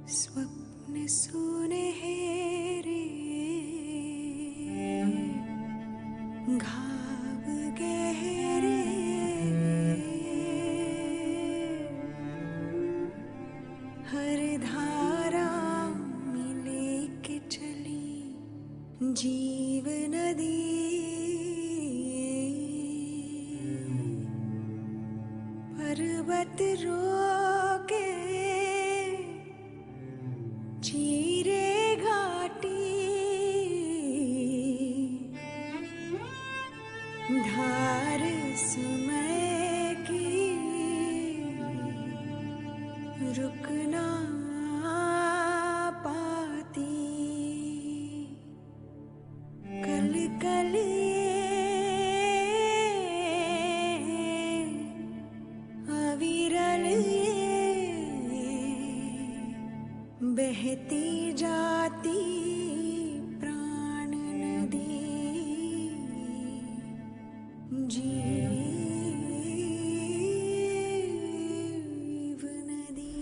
स्वप्न सुनहरे घाव गहरे हर धारा मिले के चली जीव नदी पर्वत रोके चीरे घाटी धार समय की रुकना पाती कल कल अविरल बहती जाती प्राण नदी जीव नदी।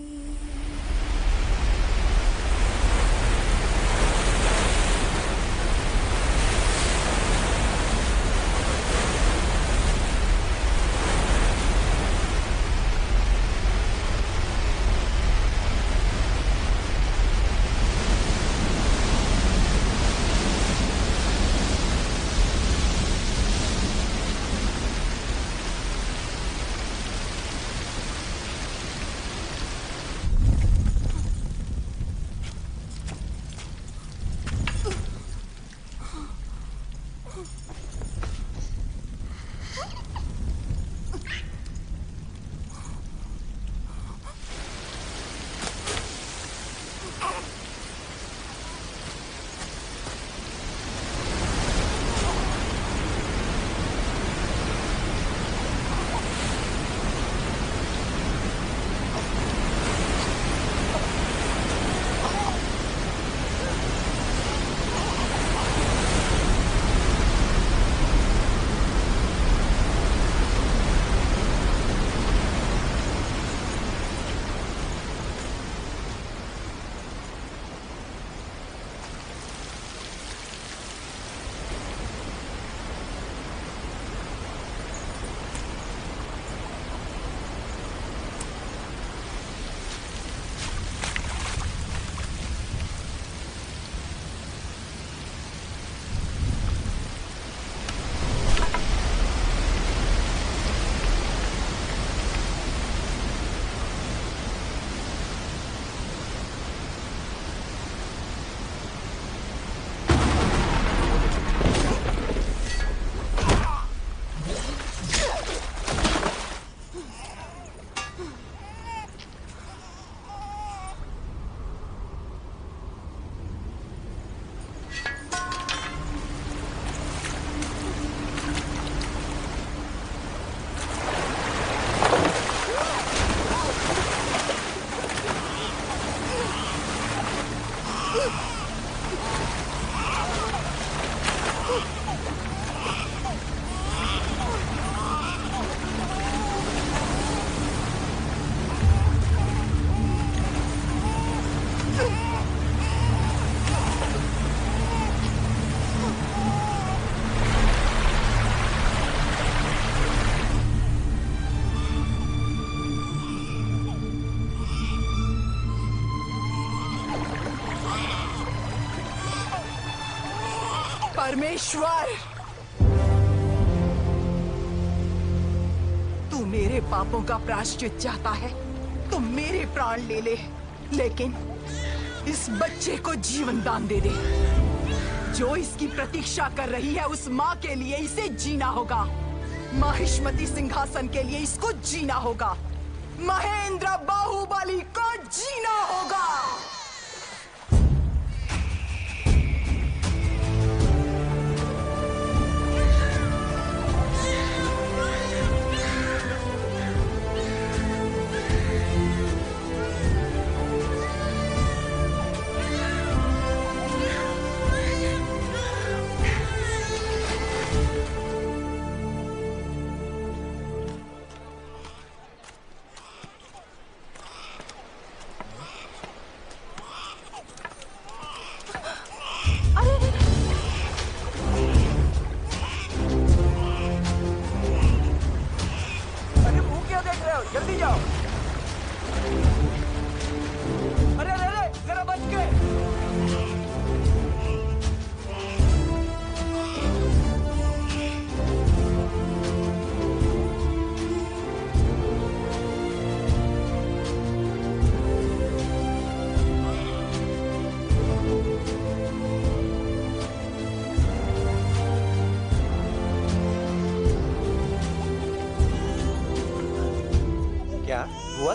परमेश्वर, तू मेरे पापों का प्रायश्चित चाहता है तो मेरे प्राण ले ले, लेकिन इस बच्चे को जीवन दान दे दे। जो इसकी प्रतीक्षा कर रही है उस माँ के लिए इसे जीना होगा। माहिष्मती सिंहासन के लिए इसको जीना होगा। महेंद्र बाहुबली को जीना होगा।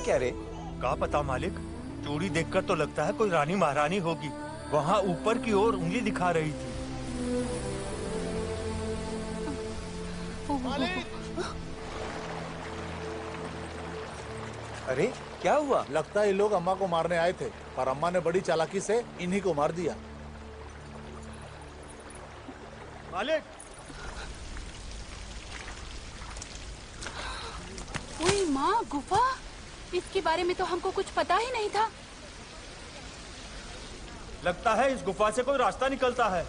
क्या रे? क्या पता मालिक, चूड़ी देखकर तो लगता है कोई रानी महारानी होगी। वहाँ ऊपर की ओर उंगली दिखा रही थी। अरे क्या हुआ? लगता है ये लोग अम्मा को मारने आए थे, पर अम्मा ने बड़ी चालाकी से इन्हीं को मार दिया। मालिक, ओए माँ, गुफा, इसके बारे में तो हमको कुछ पता ही नहीं था। लगता है इस गुफा से कोई रास्ता निकलता है।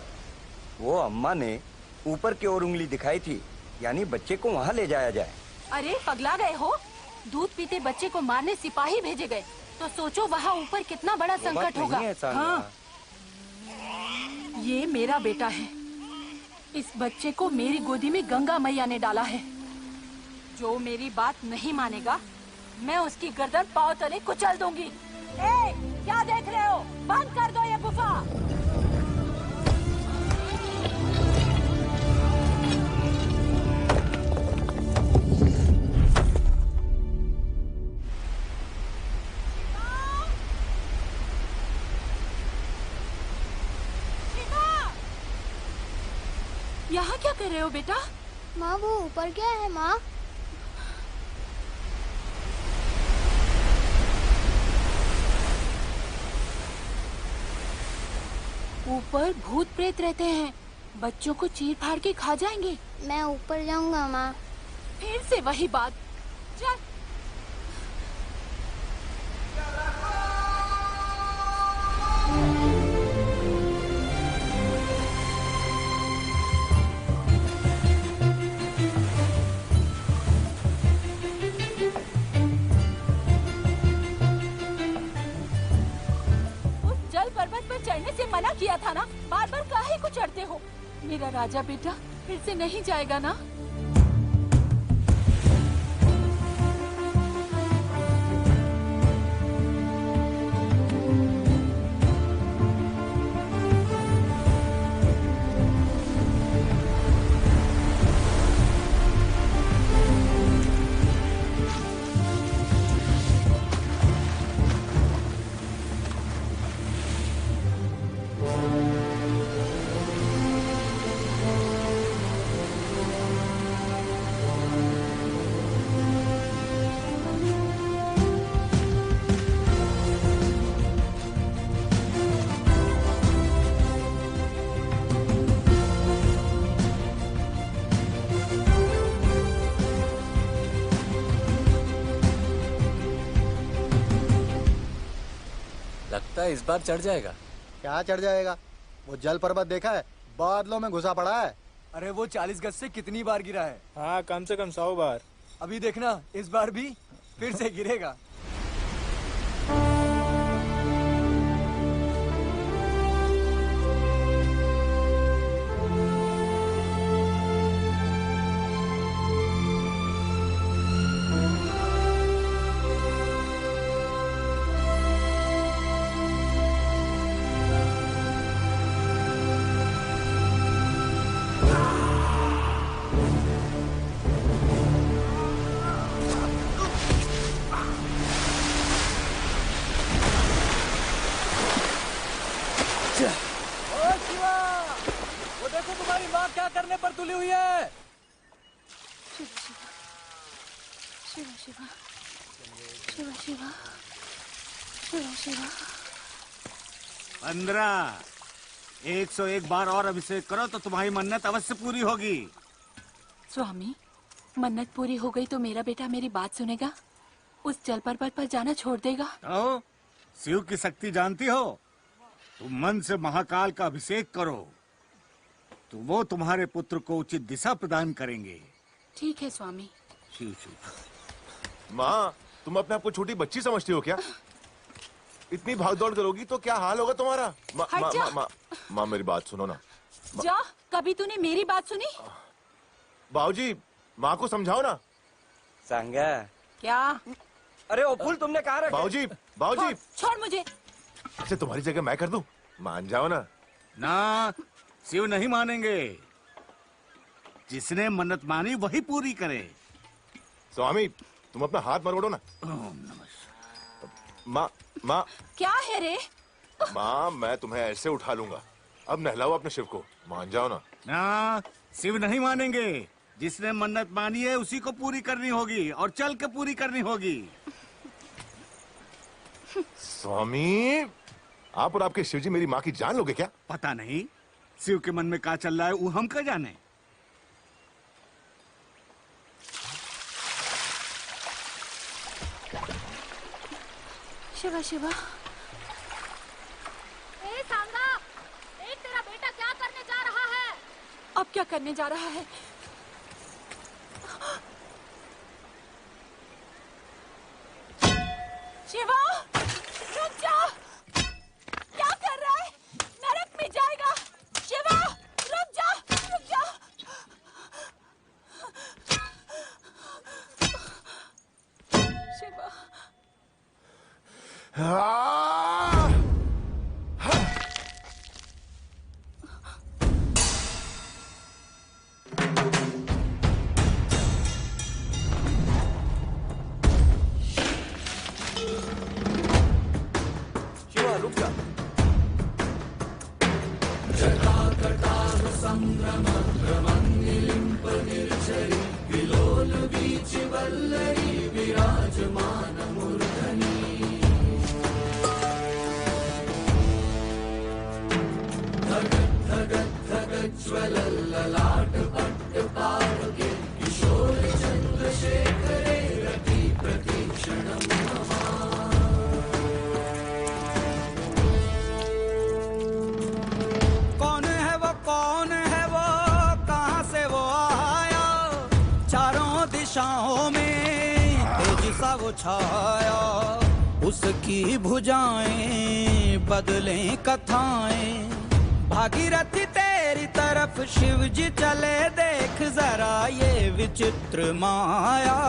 वो अम्मा ने ऊपर की ओर उंगली दिखाई थी, यानी बच्चे को वहाँ ले जाया जाए। अरे पगला गए हो? दूध पीते बच्चे को मारने सिपाही भेजे गए, तो सोचो वहाँ ऊपर कितना बड़ा संकट होगा। हाँ, ये मेरा बेटा है। इस बच्चे को मेरी गोदी में गंगा मैया ने डाला है। जो मेरी बात नहीं मानेगा, मैं उसकी गर्दन पांव तले कुचल दूंगी। ए, क्या देख रहे हो? बंद कर दो ये गुफा। यहाँ क्या कर रहे हो बेटा? माँ वो ऊपर क्या है माँ? ऊपर भूत प्रेत रहते हैं, बच्चों को चीर फाड़ के खा जाएंगे। मैं ऊपर जाऊंगा माँ। फिर से वही बात। चल। जल पर्वत पर चढ़ने से मना किया था ना, बार बार काहे को चढ़ते हो? मेरा राजा बेटा फिर से नहीं जाएगा ना? लगता है इस बार चढ़ जाएगा। क्या चढ़ जाएगा? वो जल पर्वत देखा है? बादलों में घुसा पड़ा है। अरे वो 40 गज से कितनी बार गिरा है? हाँ, कम से कम 100 बार। अभी देखना, इस बार भी फिर से गिरेगा। तुम्हारी माँ क्या करने पर तुली हुई है? शिवा शिवा शिवा शिवा शिवा शिवा 101 बार और अभिषेक करो तो तुम्हारी मन्नत अवश्य पूरी होगी। स्वामी, मन्नत पूरी हो गई तो मेरा बेटा मेरी बात सुनेगा? उस जल पर्वत पर जाना छोड़ देगा? तो शिव की शक्ति जानती हो? तुम मन से महाकाल का अभिषेक करो तो वो तुम्हारे पुत्र को उचित दिशा प्रदान करेंगे। ठीक है स्वामी। शिव शिव। माँ, तुम अपने आप को छोटी बच्ची समझती हो क्या? इतनी भागदौड़ करोगी तो क्या हाल होगा तुम्हारा? माँ मेरी बात सुनो ना। जा, कभी तूने मेरी बात सुनी? बाबूजी, माँ को समझाओ ना। सांगा। क्या? अरे ओ फूल तुमने कहाँ रखा? बाबूजी, बाबूजी। छोड़ मुझे। अच्छा तुम्हारी जगह मैं कर दूं? मान जाओ ना। ना, शिव नहीं मानेंगे। जिसने मन्नत मानी वही पूरी करे। स्वामी, तुम अपना हाथ मरोड़ो ना। ओम नमः शिवाय। माँ माँ क्या है रे? माँ, मैं तुम्हें ऐसे उठा लूंगा। अब नहलाओ अपने शिव को, मान जाओ ना। ना, शिव नहीं मानेंगे। जिसने मन्नत मानी है उसी को पूरी करनी होगी, और चल के पूरी करनी होगी। स्वामी, आप और आपके शिवजी मेरी माँ की जान लोगे क्या? पता नहीं शिव के मन में क्या चल रहा है, वो हम क्या जाने। शिवा शिवा, सांगा, देख तेरा बेटा क्या करने जा रहा है। अब क्या करने जा रहा है? शिवा, रुक जा। क्या कर रहा है? नरक में जाएगा। शिवा, रुक जा, रुक जा। शिवा, शिवा रुक जा। कौन है वो, कौन है वो, कहाँ से वो आया। चारों दिशाओं में तेज सा वो छाया। उसकी भुजाएं बदलें कथाएं। भागीरथी तेरी तरफ शिव जी चले, देख जरा ये विचित्र माया।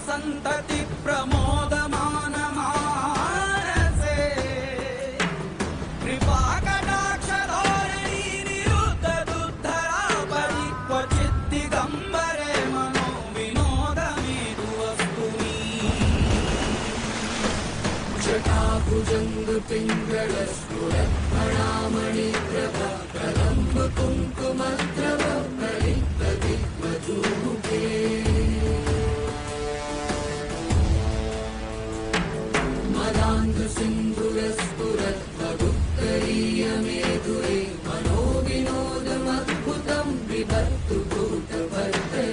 संतति प्रमोदमान मानसे। कृपा कटाक्ष धोरणी निरुद्ध दुद्धरा परि क्वचित् दिगंबरे मनो विनोदमेतु वस्तुनि। जटाभुजंग पिंगल स्फुरत् फणामणि प्रभा कदम्ब कुंकुमद्रव कलित दिग्वधूके। मदान्ध सिन्धुरस्फुरत् मधुकरीयमेधुरे मनो विनोदमद्भुतं बिभर्तु भूतभर्तरे।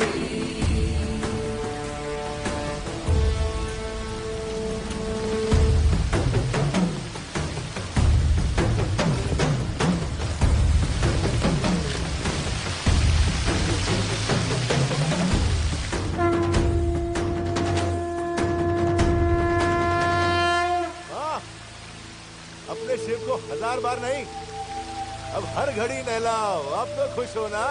अपने शिव को 1000 बार नहीं, अब हर घड़ी नहलाओ। अब तो खुश हो ना?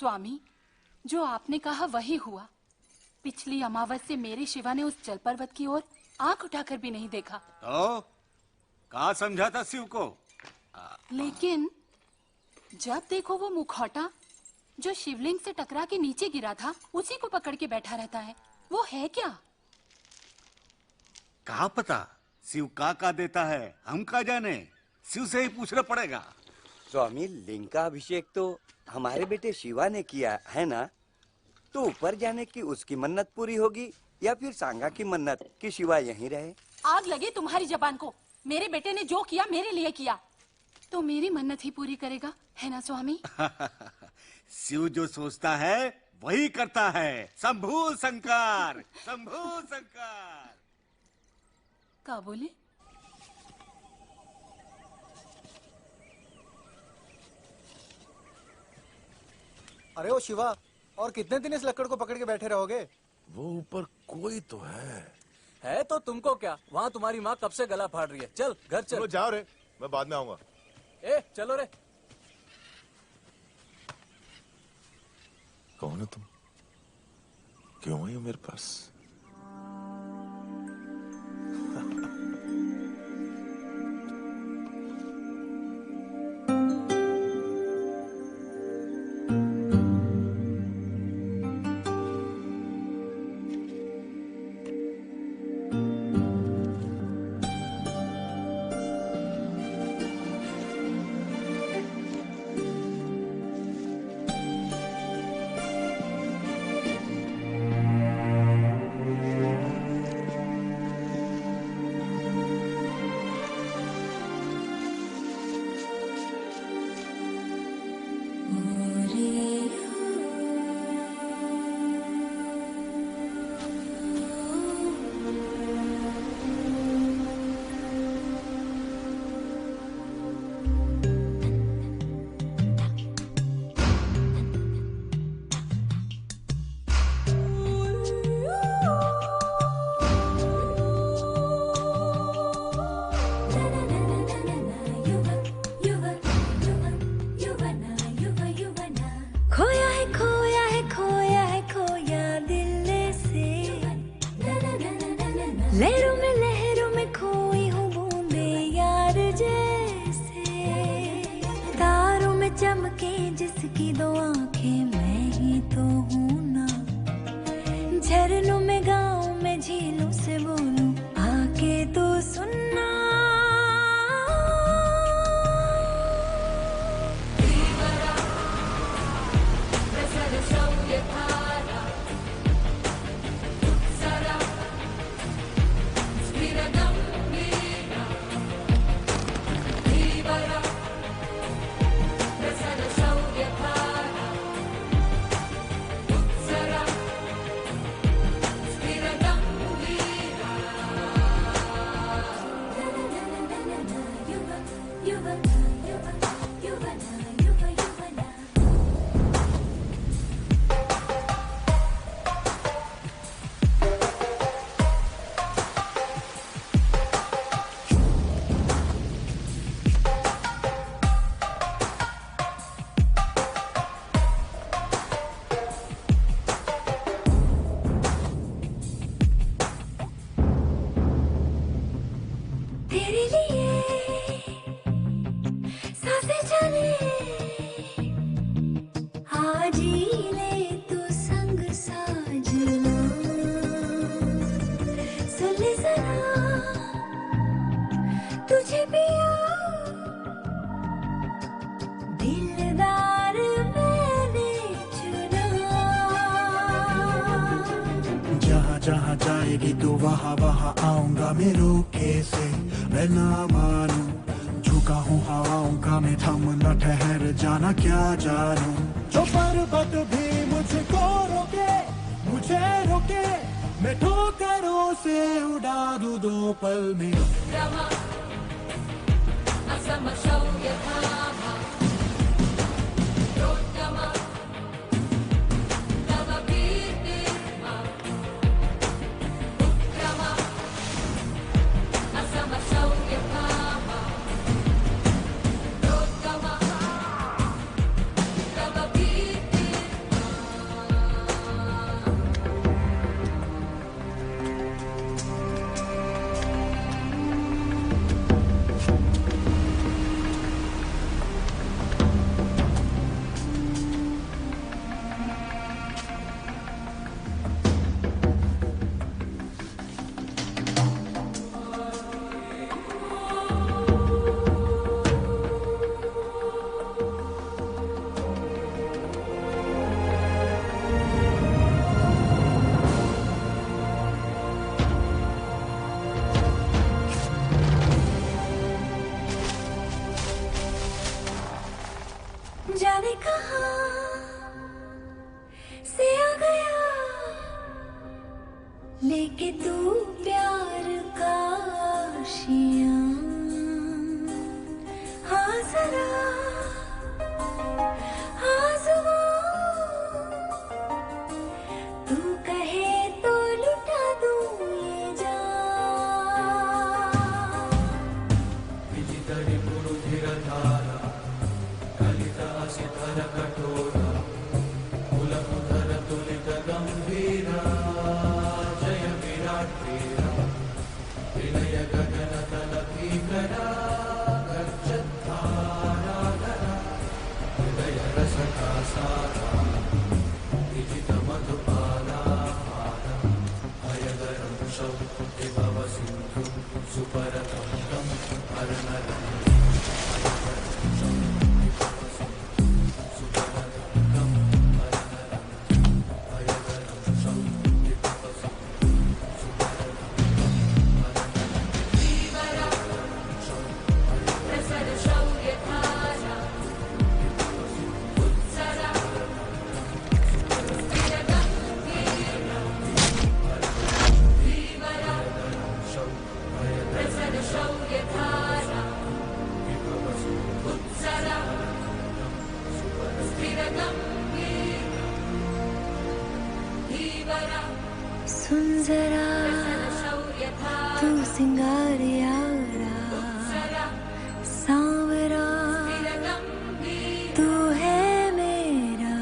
स्वामी, जो आपने कहा वही हुआ। पिछली अमावस से मेरे शिवा ने उस जल पर्वत की ओर आंख उठाकर भी नहीं देखा। तो कहाँ समझा था शिव को? लेकिन जब देखो वो मुखौटा जो शिवलिंग से टकरा के नीचे गिरा था, उसी को पकड़ के बैठा रहता है। वो है क्या? कहाँ पता, शिव का देता है, हम का जाने। शिव से ही पूछना पड़ेगा। स्वामी, लिंग का अभिषेक तो हमारे बेटे शिवा ने किया है ना, तो ऊपर जाने की उसकी मन्नत पूरी होगी या फिर सांगा की मन्नत कि शिवा यहीं रहे? आग लगे तुम्हारी जबान को। मेरे बेटे ने जो किया मेरे लिए किया, तो मेरी मन्नत ही पूरी करेगा, है ना स्वामी? शिव जो सोचता है वही करता है। शंभू शंकर, शंभू शंकर। क्या बोले? अरे ओ शिवा, और कितने दिन इस लकड़ को पकड़ के बैठे रहोगे? वो ऊपर कोई तो है तो तुमको क्या? वहाँ तुम्हारी माँ कब से गला फाड़ रही है। चल घर चल। चलो जाओ रे, मैं बाद में आऊंगा। ए चलो रे। कौन हो तुम? क्यों आई हो मेरे पास? लहरों में खोई हूँ बूंदे यार जैसे, तारों में चमके जिसकी दो आंखें मैं ही तो हूँ ना। झरनों में गाँव में झीलों से बोलूं आके तो सुनना। तेरे लिए सांसें चले आज ही ले तू संग साजना। सुन ले जरा तुझे पिया दिलदार मैंने चुना। जहाँ जहाँ जाएगी तू वहाँ वहाँ आऊंगा मैं रोके से। मैं ना मानूं झुका हूँ हवाओं का मैं, थम न ठहर जाना क्या जानूं। जो पर्वत भी मुझको रोके मुझे रोके, मैं ठोकरों से उड़ा दूं दो पल में। लेके तू प्यार का आशियां, हाँ जरा हाँ ज़ुबान, तू कहे तो लुटा दूं ये जान। विजितरि पुरुधिर धारा कलित असिधर कठोरा कुलपुधर तुलित गंभीरा जय विराट वीरा विनय गगन तल भीकरा गर्जद्धाराधरा हृदय रस का सारा विजित मधुपाला हारा भयगरं विभव सिंधु सुपरतं तं हरनरं सुन जरा तू सिंगार यारा सांवरा तू है मेरा।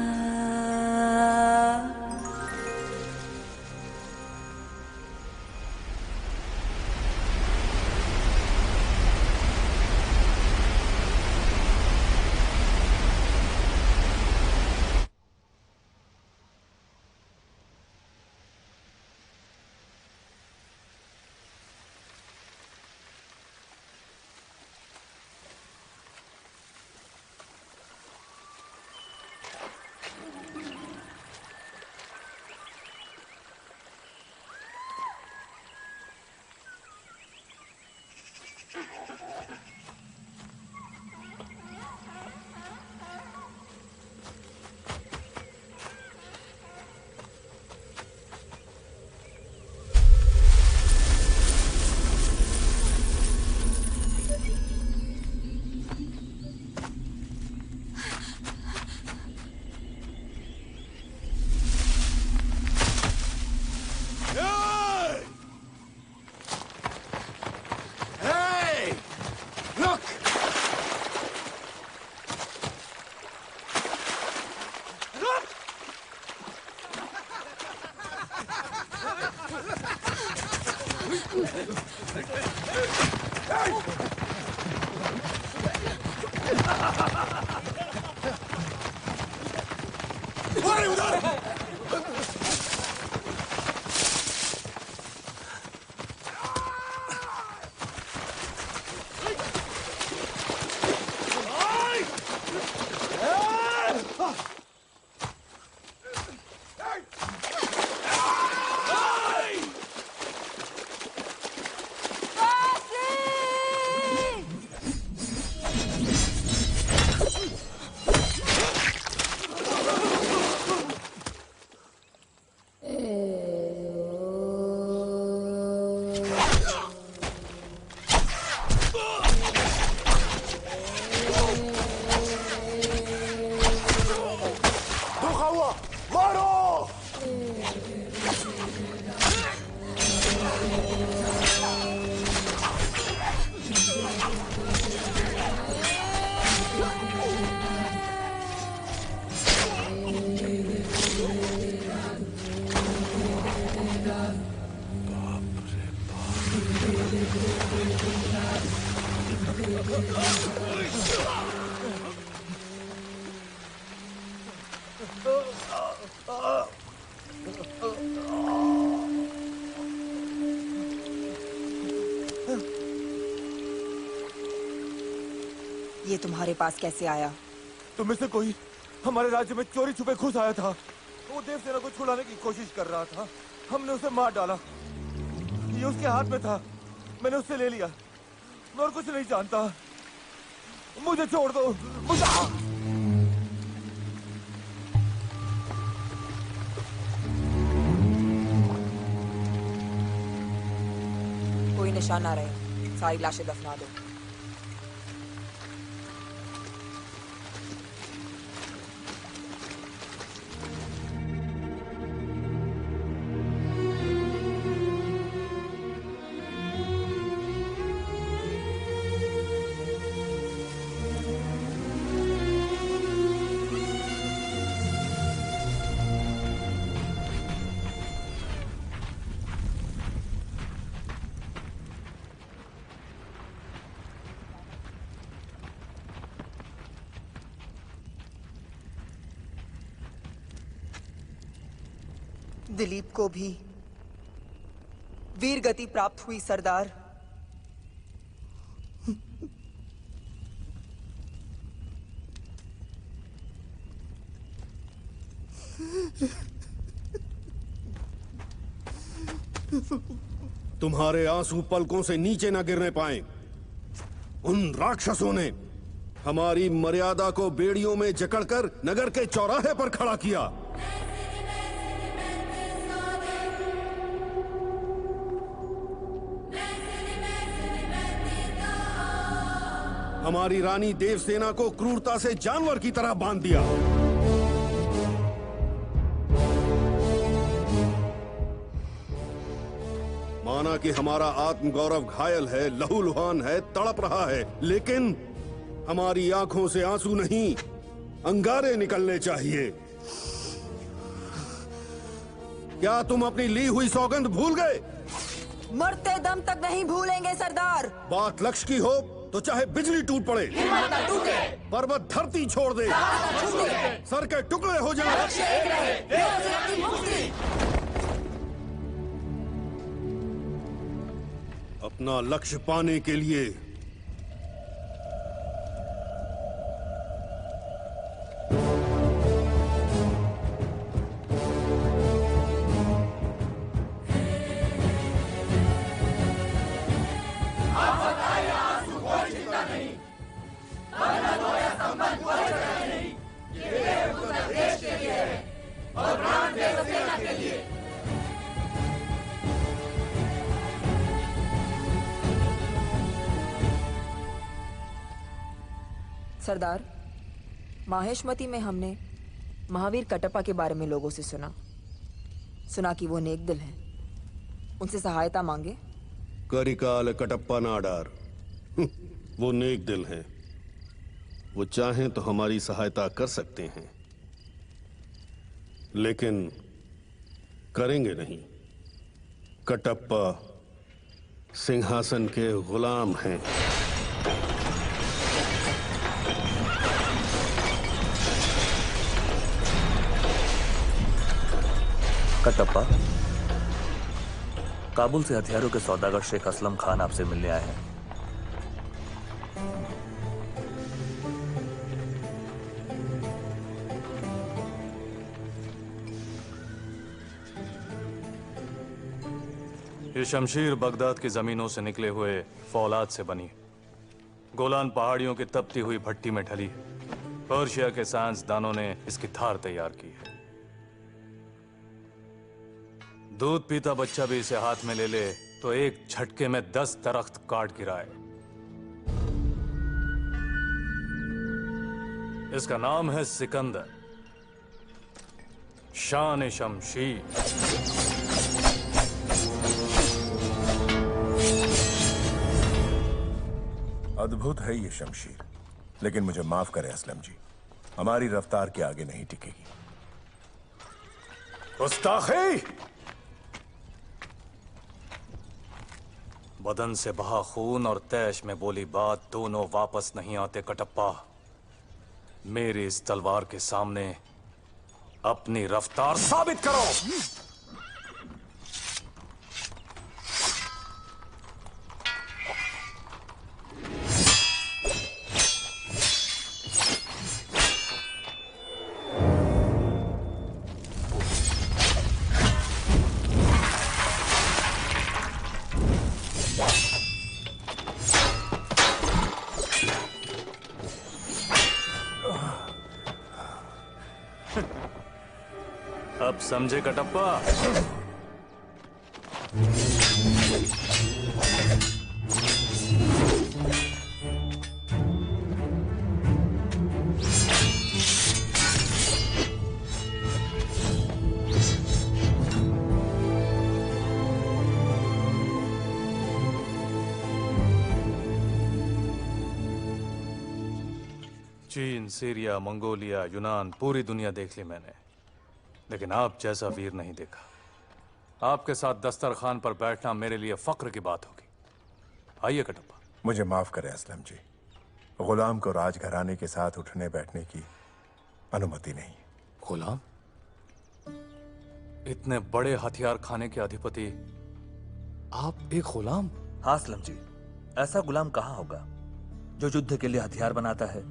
ये तुम्हारे पास कैसे आया? तुम में से कोई हमारे राज्य में चोरी छुपे घुस आया था। वो देवसेना को छुड़ाने की कोशिश कर रहा था। हमने उसे मार डाला। ये उसके हाथ में था, मैंने उससे ले लिया। मैं और कुछ नहीं जानता। मुझे छोड़ दो, मुझे। कोई निशान ना रहे। सारी लाशें दफना दो। दिलीप को भी वीर गति प्राप्त हुई सरदार। तुम्हारे आंसू पलकों से नीचे न गिरने पाए। उन राक्षसों ने हमारी मर्यादा को बेड़ियों में जकड़कर नगर के चौराहे पर खड़ा किया। हमारी रानी देवसेना को क्रूरता से जानवर की तरह बांध दिया। माना कि हमारा आत्मगौरव घायल है, लहूलुहान है, तड़प रहा है, लेकिन हमारी आंखों से आंसू नहीं, अंगारे निकलने चाहिए। क्या तुम अपनी ली हुई सौगंध भूल गए? मरते दम तक नहीं भूलेंगे सरदार। बात लक्ष्य की हो तो चाहे बिजली टूट पड़े, पर्वत धरती छोड़ दे, सर के टुकड़े हो जाए, अपना लक्ष्य पाने के लिए सरदार, माहेशमती में हमने महावीर कटप्पा के बारे में लोगों से सुना कि वो नेक दिल हैं। उनसे सहायता मांगे। करिकाल कटप्पा नाडार, वो नेक दिल हैं। वो चाहें तो हमारी सहायता कर सकते हैं, लेकिन करेंगे नहीं। कटप्पा सिंहासन के गुलाम हैं। कटप्पा, काबुल से हथियारों के सौदागर शेख असलम खान आपसे मिलने आए हैं। ये शमशीर बगदाद की जमीनों से निकले हुए फौलाद से बनी, गोलान पहाड़ियों की तपती हुई भट्टी में ढली है। पर्शिया के साइंसदानों ने इसकी थार तैयार की है। दूध पीता बच्चा भी इसे हाथ में ले ले तो एक झटके में 10 दरख्त काट गिराए। इसका नाम है सिकंदर, शान शमशीर। अद्भुत है ये शमशीर, लेकिन मुझे माफ करें असलम जी, हमारी रफ्तार के आगे नहीं टिकेगी। गुस्ताखी! बदन से बहा खून और तैश में बोली बात दोनों वापस नहीं आते कटप्पा। मेरी इस तलवार के सामने अपनी रफ्तार साबित करो। अब समझे कटप्पा? चीन, सीरिया, मंगोलिया, यूनान, पूरी दुनिया देख ली मैंने, लेकिन आप जैसा वीर नहीं देखा। आपके साथ दस्तरखान पर बैठना मेरे लिए फक्र की बात होगी। आइए कटप्पा। मुझे माफ करें असलम जी, गुलाम को राजघराने के साथ उठने बैठने की अनुमति नहीं। गुलाम? इतने बड़े हथियार खाने के अधिपति आप एक गुलाम? हाँ असलम जी, ऐसा गुलाम कहाँ होगा जो युद्ध के लिए हथियार बनाता है,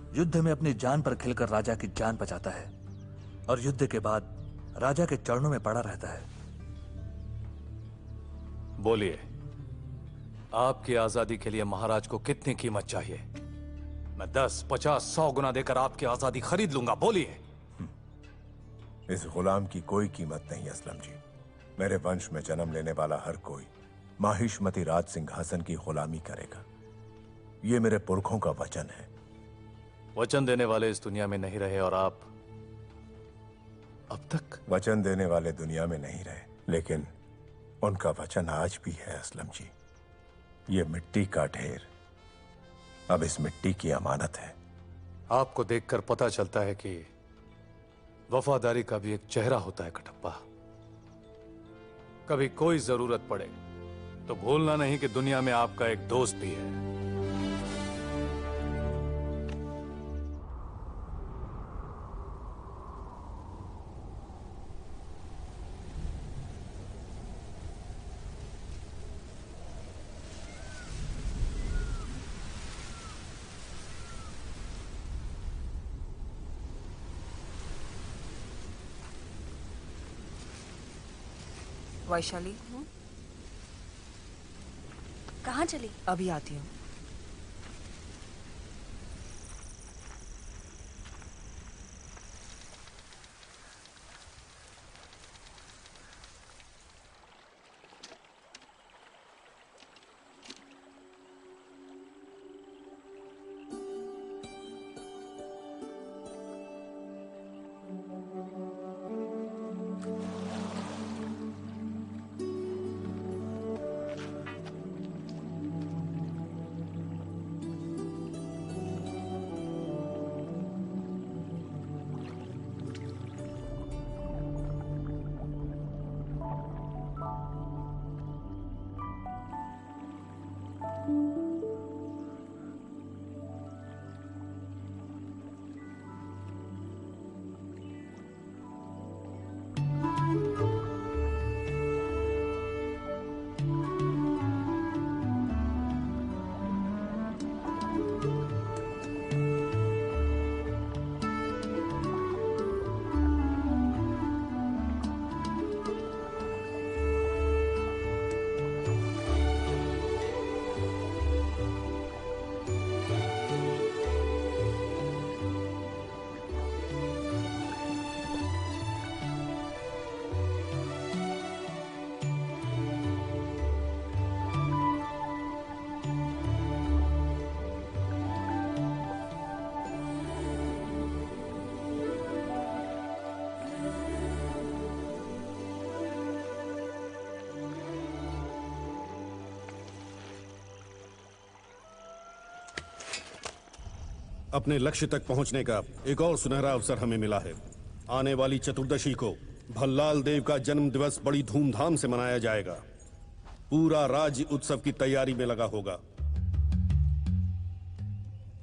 युद्ध में अपनी जान पर खिलकर राजा की जान बचाता है और युद्ध के बाद राजा के चरणों में पड़ा रहता है। बोलिए, आपकी आजादी के लिए महाराज को कितनी कीमत चाहिए? मैं 10, 50, 100 गुना देकर आपकी आजादी खरीद लूंगा। बोलिए। इस गुलाम की कोई कीमत नहीं असलम जी। मेरे वंश में जन्म लेने वाला हर कोई माहिष्मती राज सिंहासन की गुलामी करेगा। ये मेरे पुरखों का वचन है। वचन देने वाले इस दुनिया में नहीं रहे और आप अब तक? वचन देने वाले दुनिया में नहीं रहे, लेकिन उनका वचन आज भी है असलम जी। ये मिट्टी का ढेर अब इस मिट्टी की अमानत है। आपको देखकर पता चलता है कि वफादारी का भी एक चेहरा होता है कटप्पा। कभी कोई जरूरत पड़े तो भूलना नहीं कि दुनिया में आपका एक दोस्त भी है। वैशाली, कहाँ चली? अभी आती हूँ। अपने लक्ष्य तक पहुंचने का एक और सुनहरा अवसर हमें मिला है। आने वाली चतुर्दशी को भल्लाल देव का जन्म दिवस बड़ी धूमधाम से मनाया जाएगा। पूरा राज्य उत्सव की तैयारी में लगा होगा।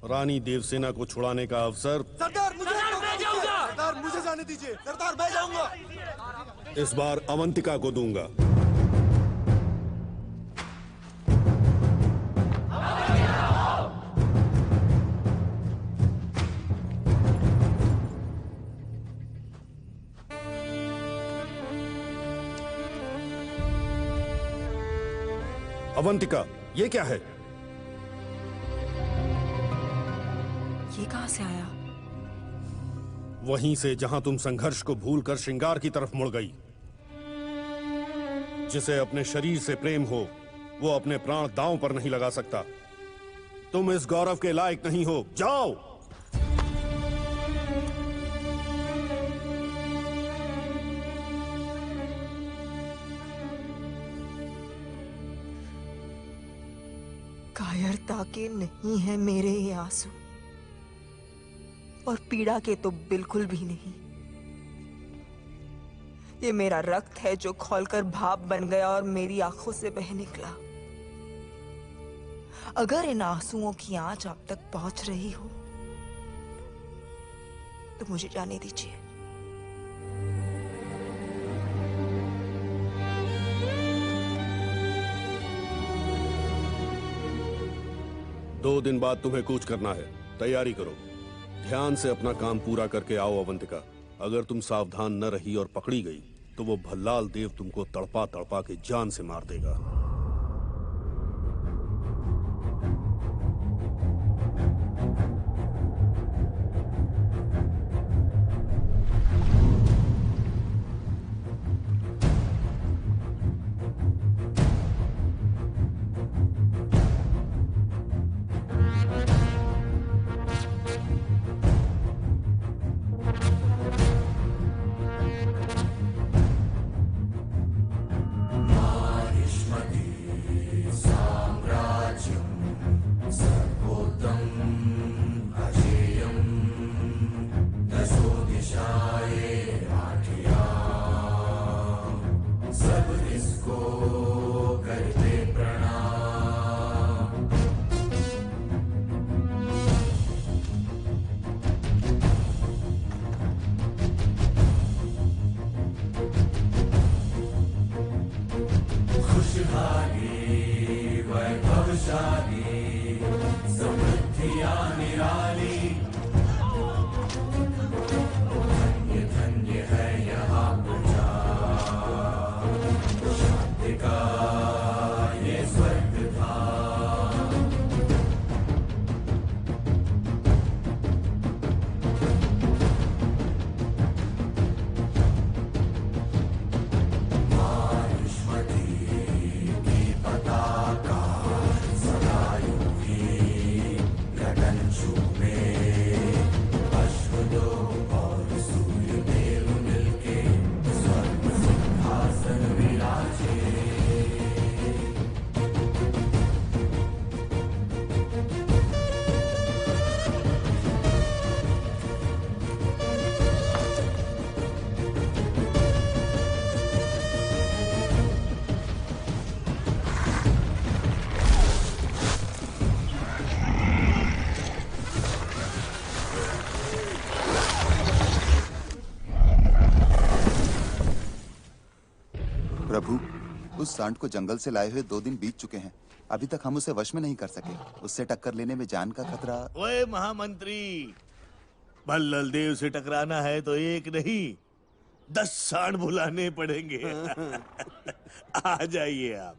रानी देवसेना को छुड़ाने का अवसर सरदार मुझे जाने दीजिए। सरदार मैं जाऊंगा। इस बार अवंतिका को दूंगा। अवंतिका, ये क्या है? ये कहां से आया? वहीं से जहां तुम संघर्ष को भूलकर श्रृंगार की तरफ मुड़ गई। जिसे अपने शरीर से प्रेम हो, वो अपने प्राण दांव पर नहीं लगा सकता। तुम इस गौरव के लायक नहीं हो। जाओ। कायरता के नहीं है मेरे ये आंसू। और पीड़ा के तो बिल्कुल भी नहीं। ये मेरा रक्त है जो खौलकर भाप बन गया और मेरी आंखों से बह निकला। अगर इन आंसुओं की आंच आप तक पहुंच रही हो तो मुझे जाने दीजिए। दो दिन बाद तुम्हें कूच करना है, तैयारी करो। ध्यान से अपना काम पूरा करके आओ अवंतिका। अगर तुम सावधान न रही और पकड़ी गई तो वो भल्लाल देव तुमको तड़पा तड़पा के जान से मार देगा। प्रभु, उस सांड को जंगल से लाए हुए 2 दिन बीत चुके हैं। अभी तक हम उसे वश में नहीं कर सके। उससे टक्कर लेने में जान का खतरा। ओए महामंत्री, भल्लाल देव से टकराना है तो एक नहीं 10 सांड बुलाने पड़ेंगे। आ जाइए आप।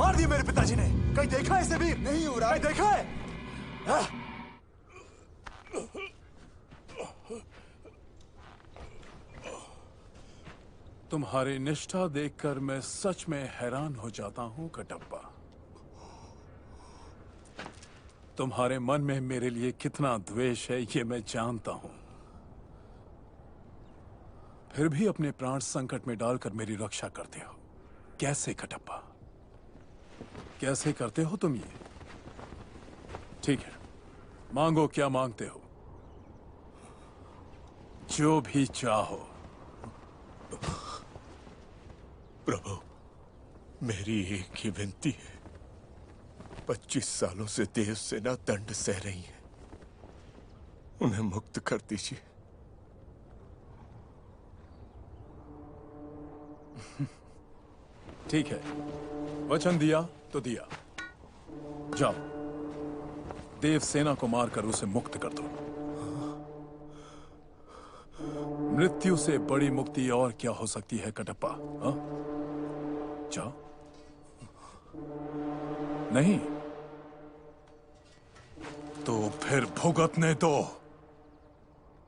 मार दिए मेरे पिताजी ने। कहीं देखा है इसे वीर? नहीं युवराज। कहीं देखा है? हाँ? तुम्हारी निष्ठा देखकर मैं सच में हैरान हो जाता हूं कटप्पा। तुम्हारे मन में मेरे लिए कितना द्वेष है ये मैं जानता हूं, फिर भी अपने प्राण संकट में डालकर मेरी रक्षा करते हो। कैसे कटप्पा, कैसे करते हो तुम ये? ठीक है, मांगो, क्या मांगते हो? जो भी चाहो। प्रभु, मेरी एक ही विनती है। 25 सालों से देव सेना दंड सह रही है, उन्हें मुक्त कर दीजिए। ठीक है, वचन दिया तो दिया। जाओ, देव सेना को मारकर उसे मुक्त कर दो। मृत्यु से बड़ी मुक्ति और क्या हो सकती है कटप्पा? हाँ? जाओ। नहीं तो फिर भुगतने दो।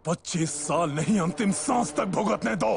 25 साल नहीं, अंतिम सांस तक भुगतने दो।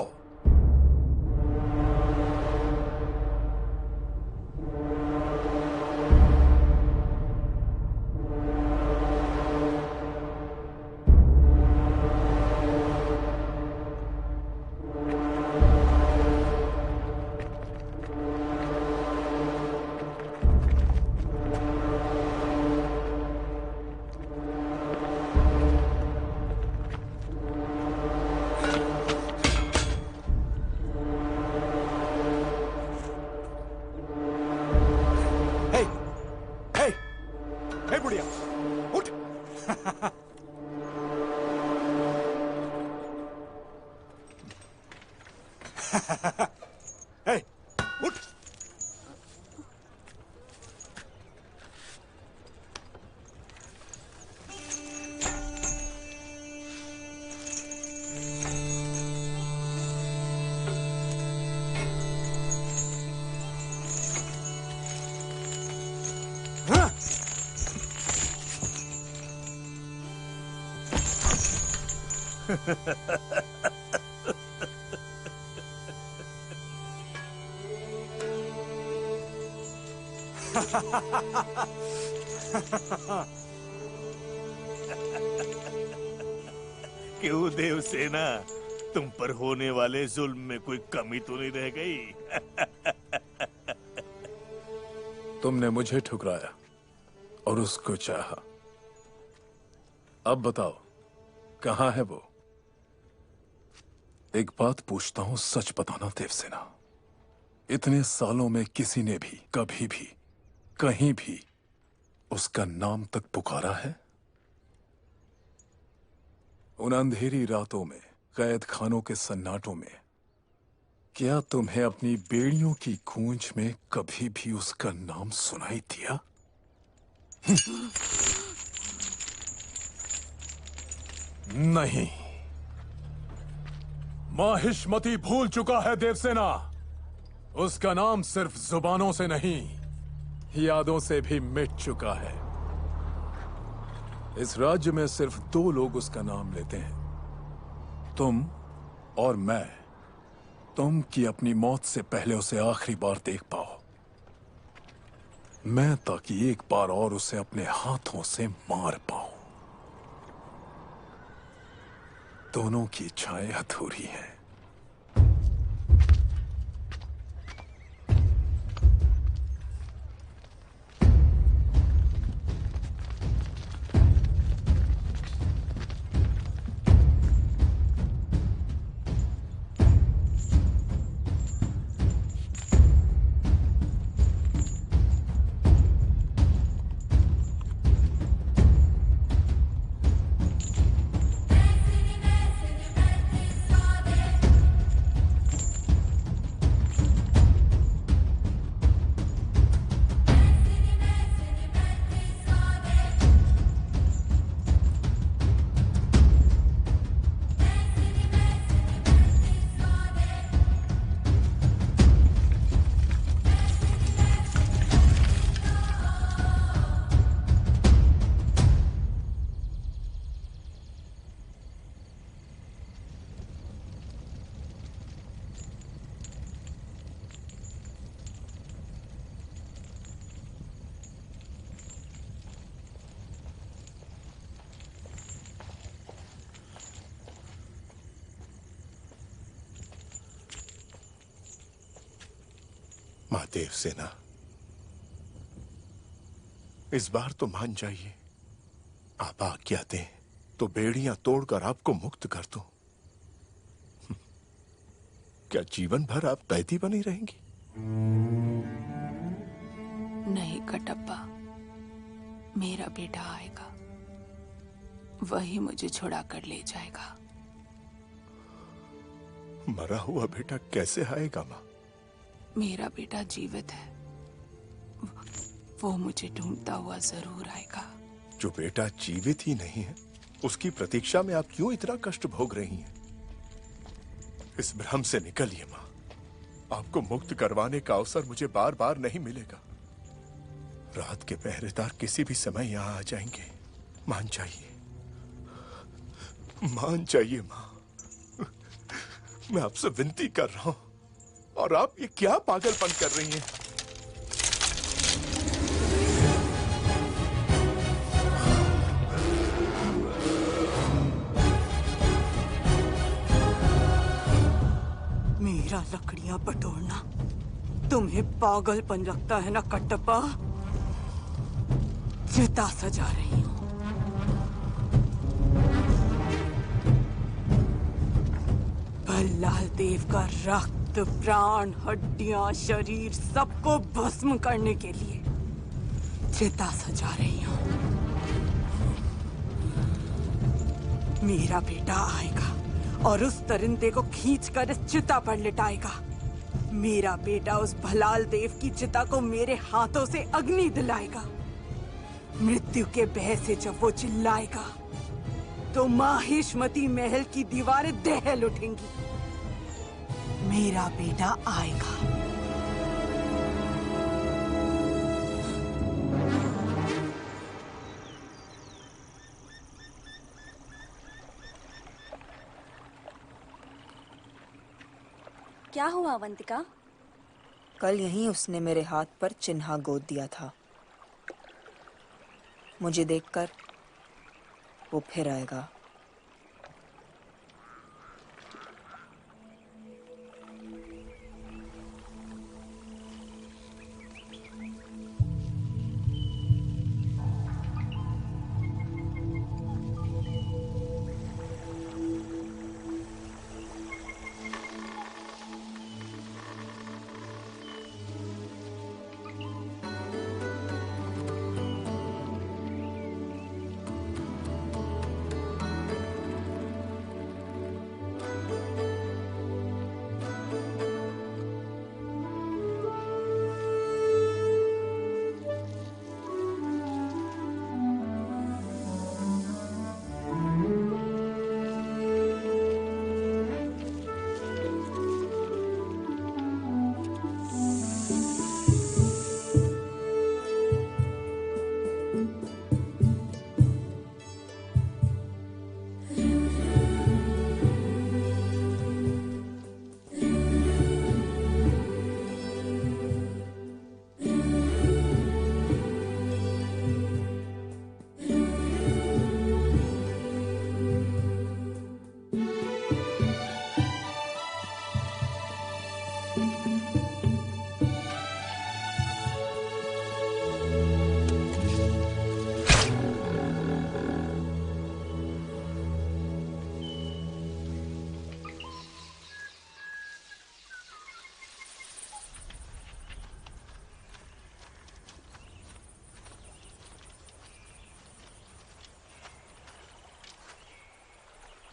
क्यों देव सेना, तुम पर होने वाले जुल्म में कोई कमी तो नहीं रह गई? तुमने मुझे ठुकराया और उसको चाहा। अब बताओ, कहां है वो? एक बात पूछता हूं, सच बताना देवसेना। इतने सालों में किसी ने भी कभी भी कहीं भी उसका नाम तक पुकारा है? उन अंधेरी रातों में, कैद खानों के सन्नाटों में, क्या तुम्हें अपनी बेड़ियों की गूंज में कभी भी उसका नाम सुनाई दिया? नहीं। माहिष्मति भूल चुका है देवसेना। उसका नाम सिर्फ जुबानों से नहीं, यादों से भी मिट चुका है। इस राज्य में सिर्फ 2 लोग उसका नाम लेते हैं, तुम और मैं। तुम की अपनी मौत से पहले उसे आखिरी बार देख पाओ, मैं ताकि एक बार और उसे अपने हाथों से मार पाऊं। दोनों की इच्छाएं अधूरी हैं। माँ देवसेना, इस बार तो मान जाइए। आप आज्ञा दें तो बेड़ियां तोड़कर आपको मुक्त कर दूं। क्या जीवन भर आप कैदी बनी रहेंगी? नहीं कटप्पा, मेरा बेटा आएगा, वही मुझे छुड़ा कर ले जाएगा। मरा हुआ बेटा कैसे आएगा माँ? मेरा बेटा जीवित है, वो मुझे ढूंढता हुआ जरूर आएगा। जो बेटा जीवित ही नहीं है, उसकी प्रतीक्षा में आप क्यों इतना कष्ट भोग रही हैं? इस भ्रम से निकलिए माँ। आपको मुक्त करवाने का अवसर मुझे बार बार नहीं मिलेगा। रात के पहरेदार किसी भी समय यहाँ आ जाएंगे। मान जाइए, मान जाइए माँ। मैं आपसे विनती कर रहा हूं, और आप ये क्या पागलपन कर रही हैं? मेरा लकड़ियां बटोरना तुम्हें पागलपन लगता है ना कटप्पा? चिता सजा रही हूं। भल्लाल देव का रक्त, प्राण, हड्डियां, शरीर सबको भस्म करने के लिए चिता सजा रही हूं। मेरा बेटा आएगा और उस परिंदे को खींचकर इस चिता पर लिटाएगा। मेरा बेटा उस भलाल देव की चिता को मेरे हाथों से अग्नि दिलाएगा। मृत्यु के भय से जब वो चिल्लाएगा तो माहिष्मती महल की दीवारें दहल उठेंगी। मेरा बेटा आएगा। क्या हुआ अवंतिका? कल यहीं उसने मेरे हाथ पर चिन्हा गोद दिया था। मुझे देखकर वो फिर आएगा।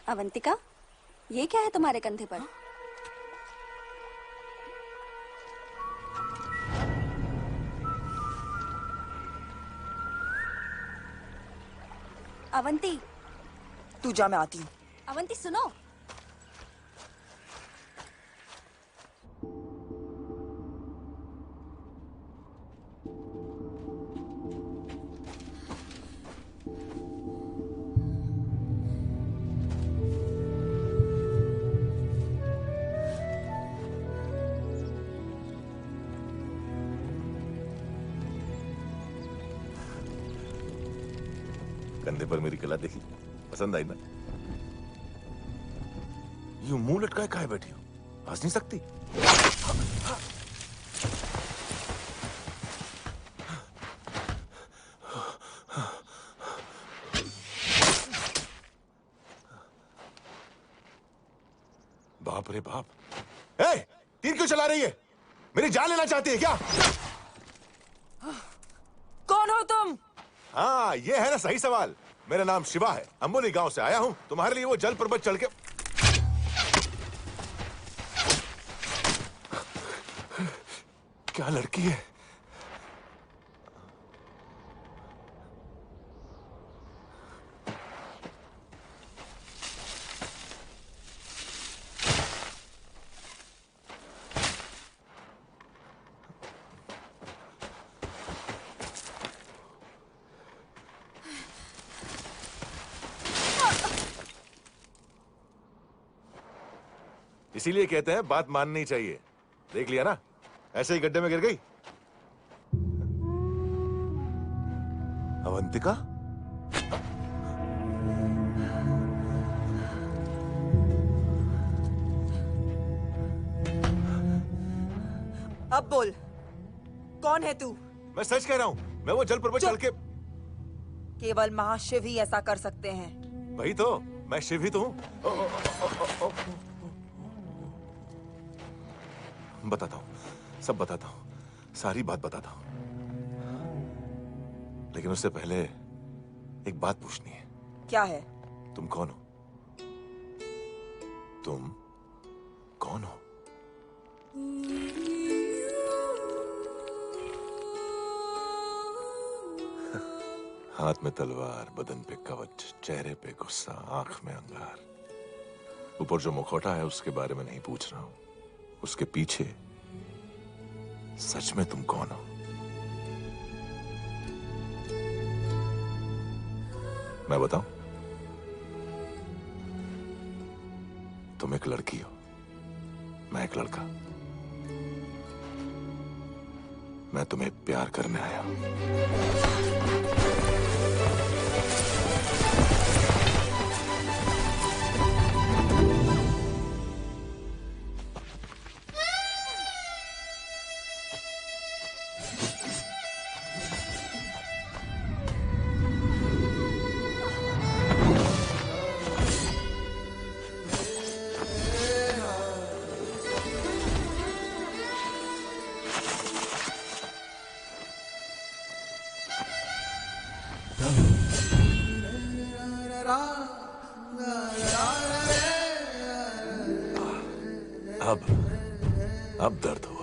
अवंतिका, ये क्या है तुम्हारे कंधे पर? अवंती, तू जा, मैं आती हूँ। अवंती सुनो। कंधे पर मेरी कला देखी, पसंद आई ना? यूं मुंह लटकाए काहे बैठी हो? हंस नहीं सकती? बाप रे बाप। ए, तीर क्यों चला रही है? मेरी जान लेना चाहती है क्या? कौन हो तुम? हाँ, ये है ना सही सवाल। मेरा नाम शिवा है, अम्बोली गांव से आया हूँ तुम्हारे लिए वो जल पर्वत चढ़ के। क्या लड़की है? इसीलिए कहते हैं बात माननी चाहिए। देख लिया ना, ऐसे ही गड्ढे में गिर गई। अवंतिका? अब बोल, कौन है तू? मैं सच कह रहा हूं, मैं वो जल पर्वत चढ़ के। केवल महाशिव ही ऐसा कर सकते हैं। वही तो, मैं शिव ही तो हूं। बताता हूं, सब बताता हूं, सारी बात बताता हूं। लेकिन उससे पहले एक बात पूछनी है। क्या है? तुम कौन हो? तुम कौन हो? हाथ में तलवार, बदन पे कवच, चेहरे पे गुस्सा, आंख में अंगार। ऊपर जो मुखौटा है उसके बारे में नहीं पूछ रहा हूं, उसके पीछे सच में तुम कौन हो? मैं बताऊं? तुम एक लड़की हो, मैं एक लड़का। मैं तुम्हें प्यार करने आया हूं। अब दर्द हुआ।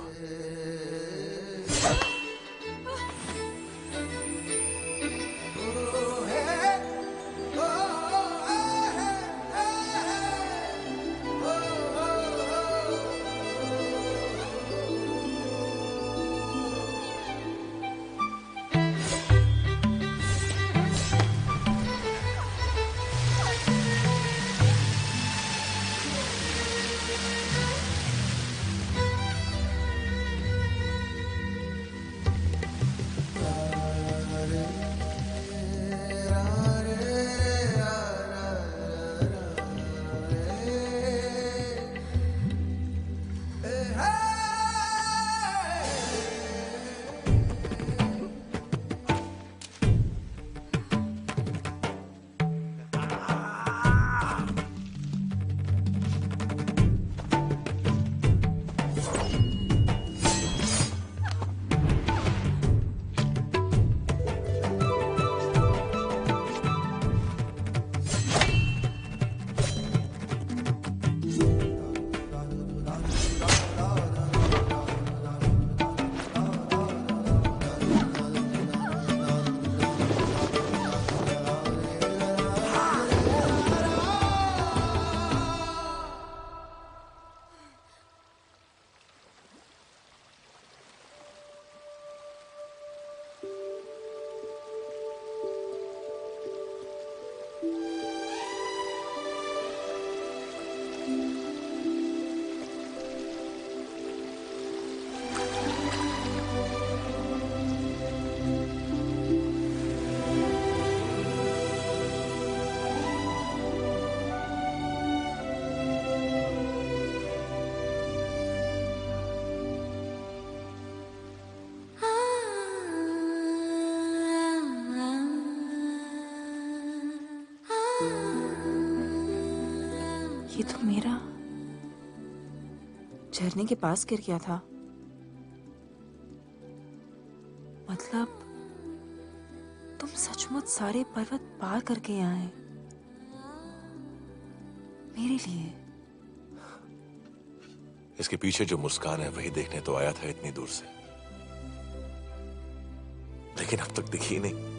ये तो मेरा झरने के पास गिर गया था। मतलब तुम सचमुच सारे पर्वत पार करके यहाँ आए मेरे लिए। इसके पीछे जो मुस्कान है वही देखने तो आया था इतनी दूर से, लेकिन अब तक दिखी नहीं।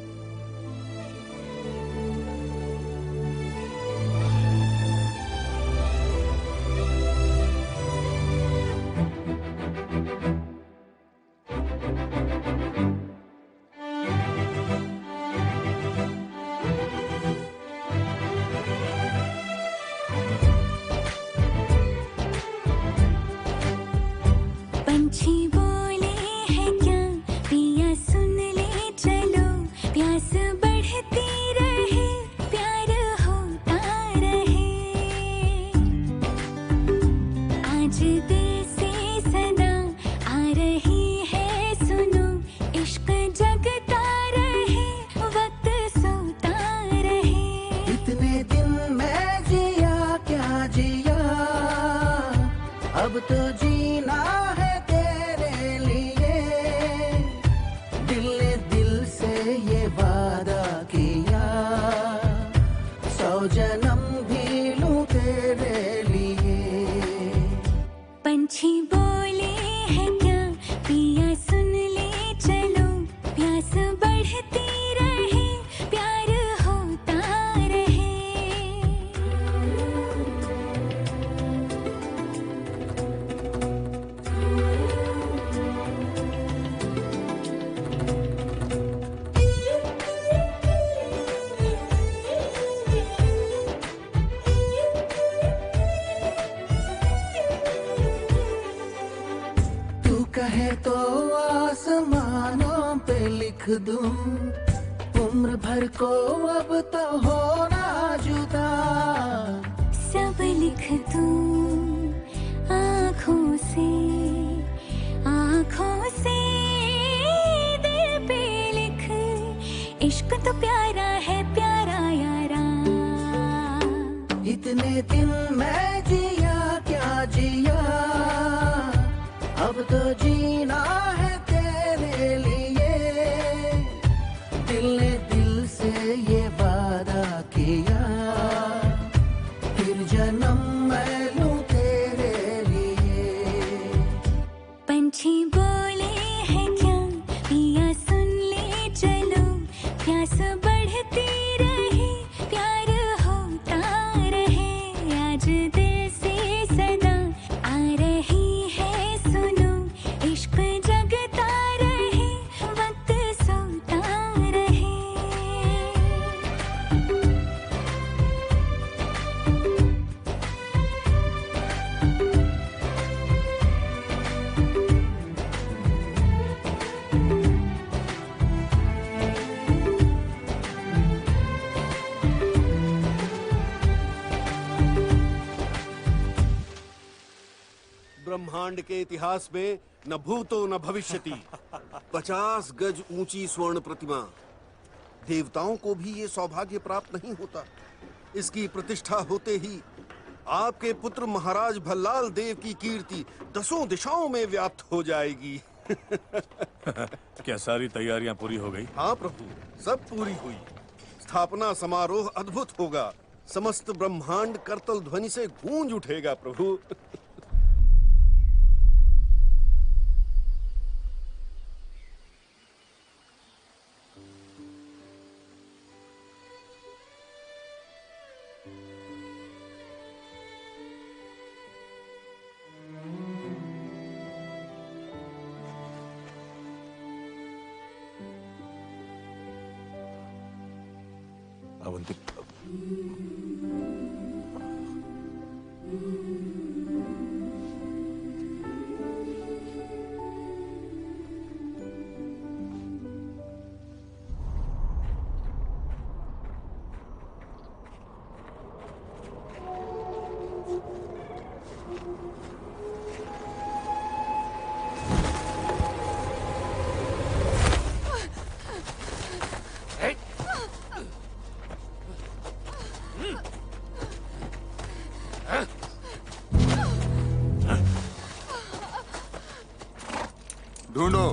पंछी बोले हैं क्या पिया सुन ले चलो, प्यास बढ़ती रहे प्यार होता रहे। आज दिल से सदा आ रही है सुनो, इश्क जगता रहे वक्त सोता रहे। इतने दिन मैं जिया क्या जिया, अब तो जीना है तेरे लिए। दिल ने दिल से ये वादा किया, 100 जन्म भी लूं तेरे लिए। पंछी बोले हैं क्या पिया सुन ले चलो, प्यास बढ़ती रहे प्यार होता रहे। तू कहे तो आसमानों पे लिख दूं, उम्र भर को अब तो होना जुदा। सब लिख दूं आँखों से, आँखों से दिल पे लिख, इश्क तो प्यारा है प्यारा यारा। इतने दिन मैं जिया क्या जिया, अब तो जीना है तेरे लिए। दिल ने दिल से ये वादा किया, फिर जन्म मैं लूं तेरे लिए। पंछी बोले हैं क्या पिया सुन ले चलो, प्यास बढ़ती रहे प्यार होता रहे। आज दिल से सदा आ रही है सुनो, इश्क जगता रहे वक्त सोता रहे। ब्रह्मांड के इतिहास में न भूतो न भविष्यति 50 गज ऊंची स्वर्ण प्रतिमा। देवताओं को भी ये सौभाग्य प्राप्त नहीं होता। इसकी प्रतिष्ठा होते ही आपके पुत्र महाराज भल्लाल देव की कीर्ति 10 दिशाओं में व्याप्त हो जाएगी। क्या सारी तैयारियां पूरी हो गई? हाँ प्रभु, सब पूरी हुई। स्थापना समारोह अद्भुत होगा। समस्त ब्रह्मांड करतल ध्वनि से गूंज उठेगा प्रभु। अवंती, ढूंढो।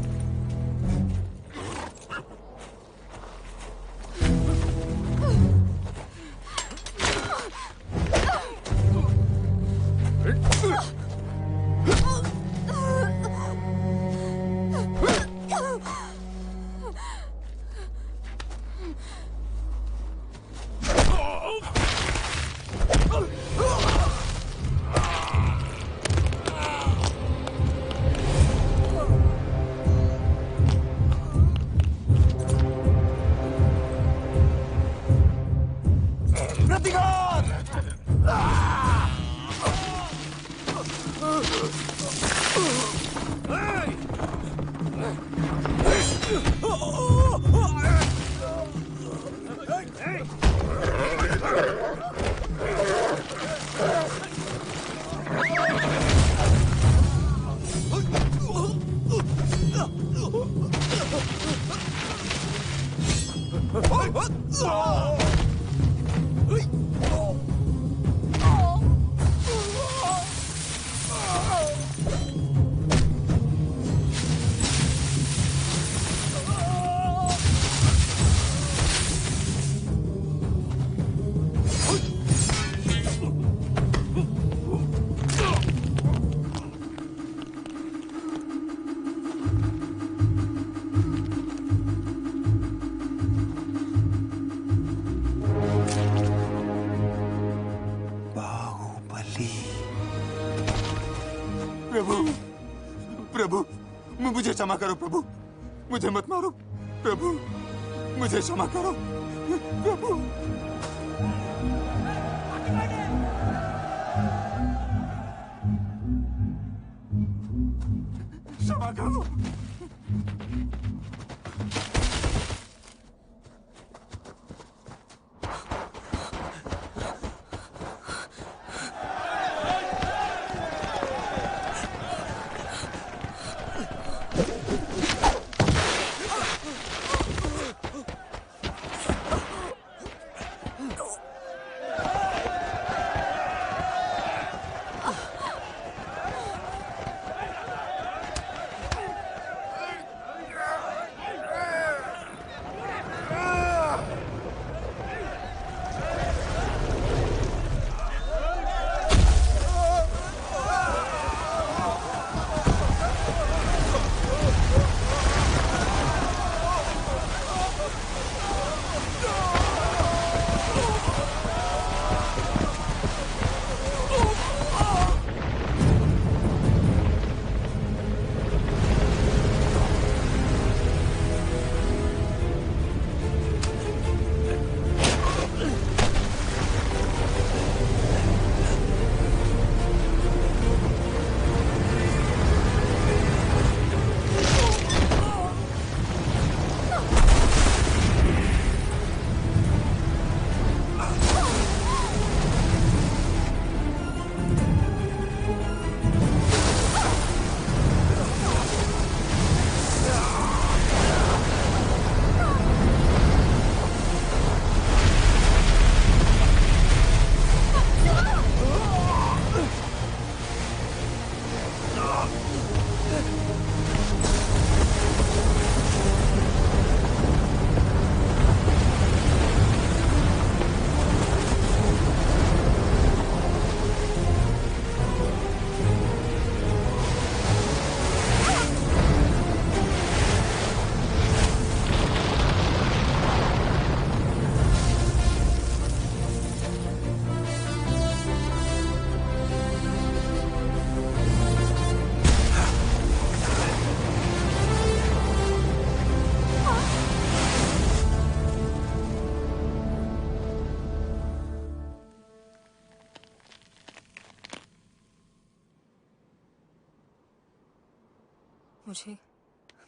मुझे क्षमा करो प्रभु, मुझे मत मारो प्रभु, मुझे क्षमा करो प्रभु। क्षमा करो।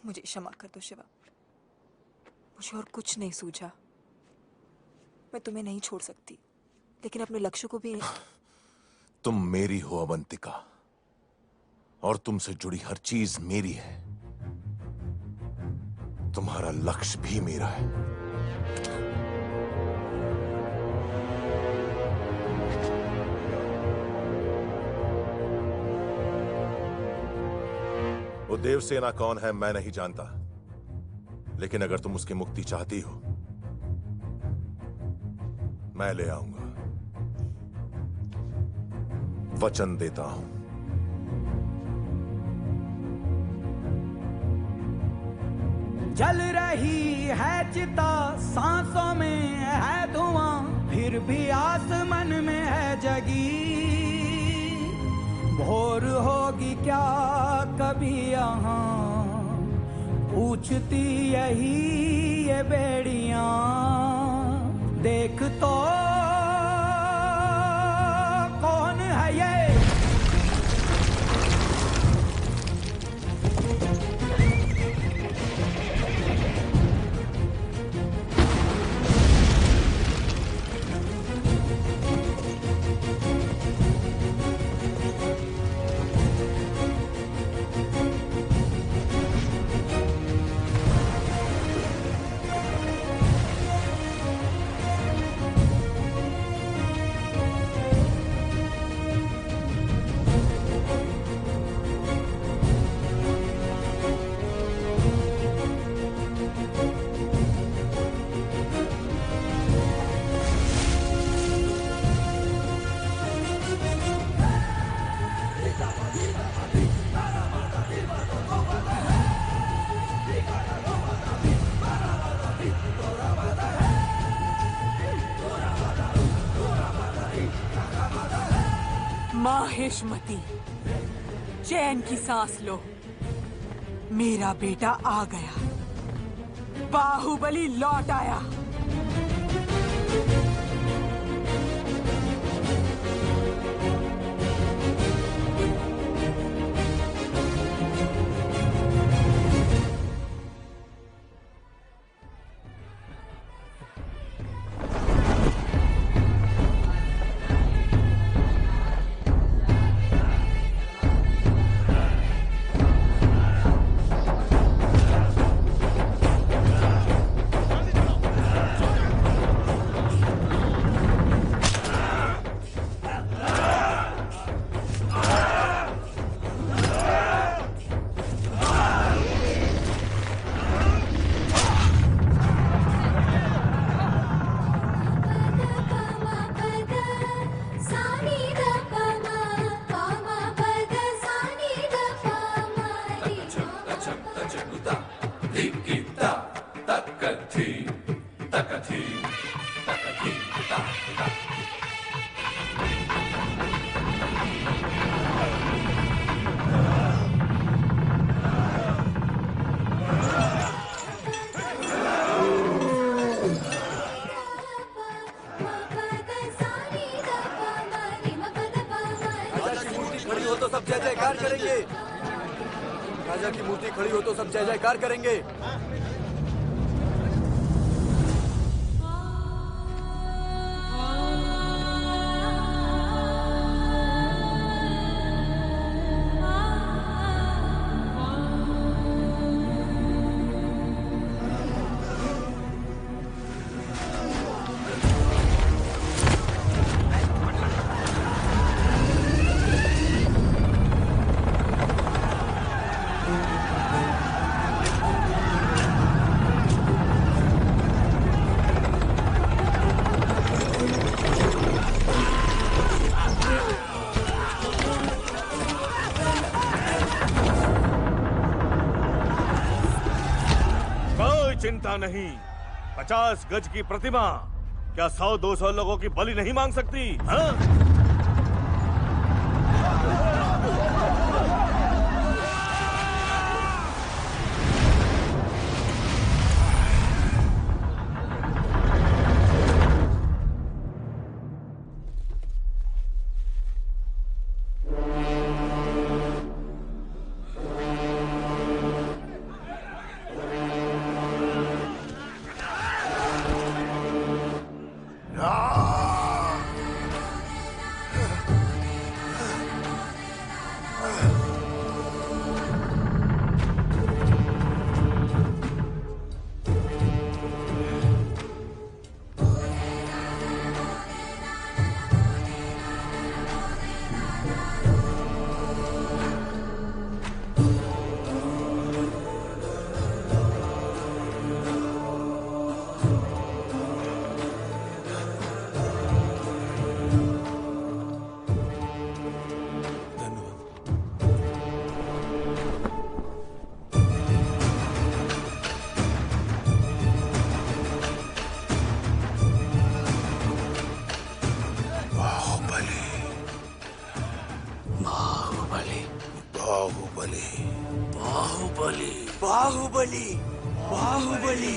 मुझे क्षमा कर दो शिवा, मुझे और कुछ नहीं सूझा। मैं तुम्हें नहीं छोड़ सकती, लेकिन अपने लक्ष्य को भी। तुम मेरी हो अवंतिका, और तुमसे जुड़ी हर चीज मेरी है। तुम्हारा लक्ष्य भी मेरा है। वो देवसेना कौन है मैं नहीं जानता, लेकिन अगर तुम उसकी मुक्ति चाहती हो मैं ले आऊंगा, वचन देता हूं। जल रही है चिता, सांसों में है धुआं, फिर भी आसमान में है जगी। भोर होगी क्या कभी यहाँ, पूछती यही ये बेड़ियां। देख तो कौन है ये, माहेशमती, चैन की सांस लो, मेरा बेटा आ गया, बाहुबली लौट आया। जय जयकार करेंगे। चिंता नहीं, 50 गज की प्रतिमा क्या 100-200 लोगों की बलि नहीं मांग सकती? हाँ? बाहुबली बाहुबली बाहुबली बाहुबली बाहुबली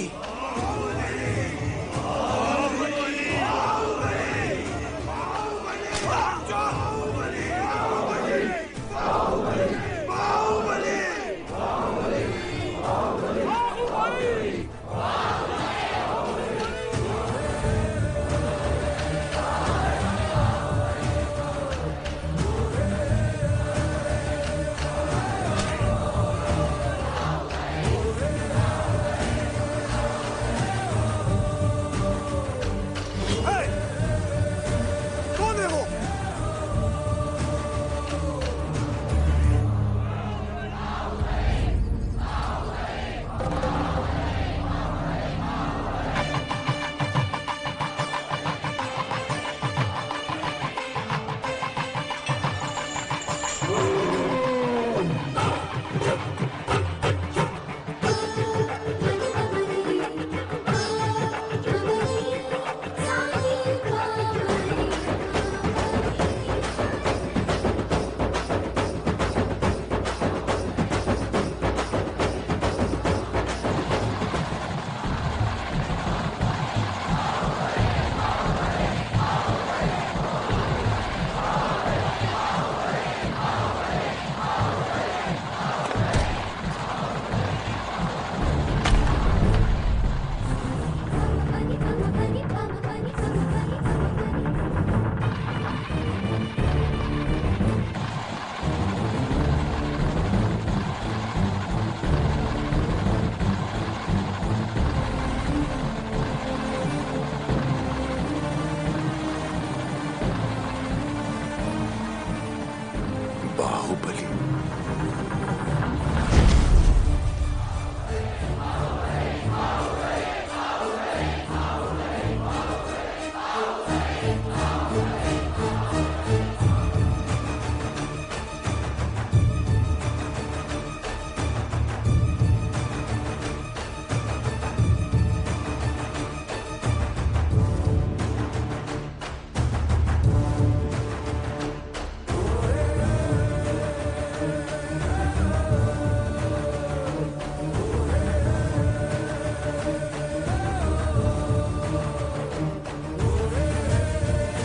बाहुबली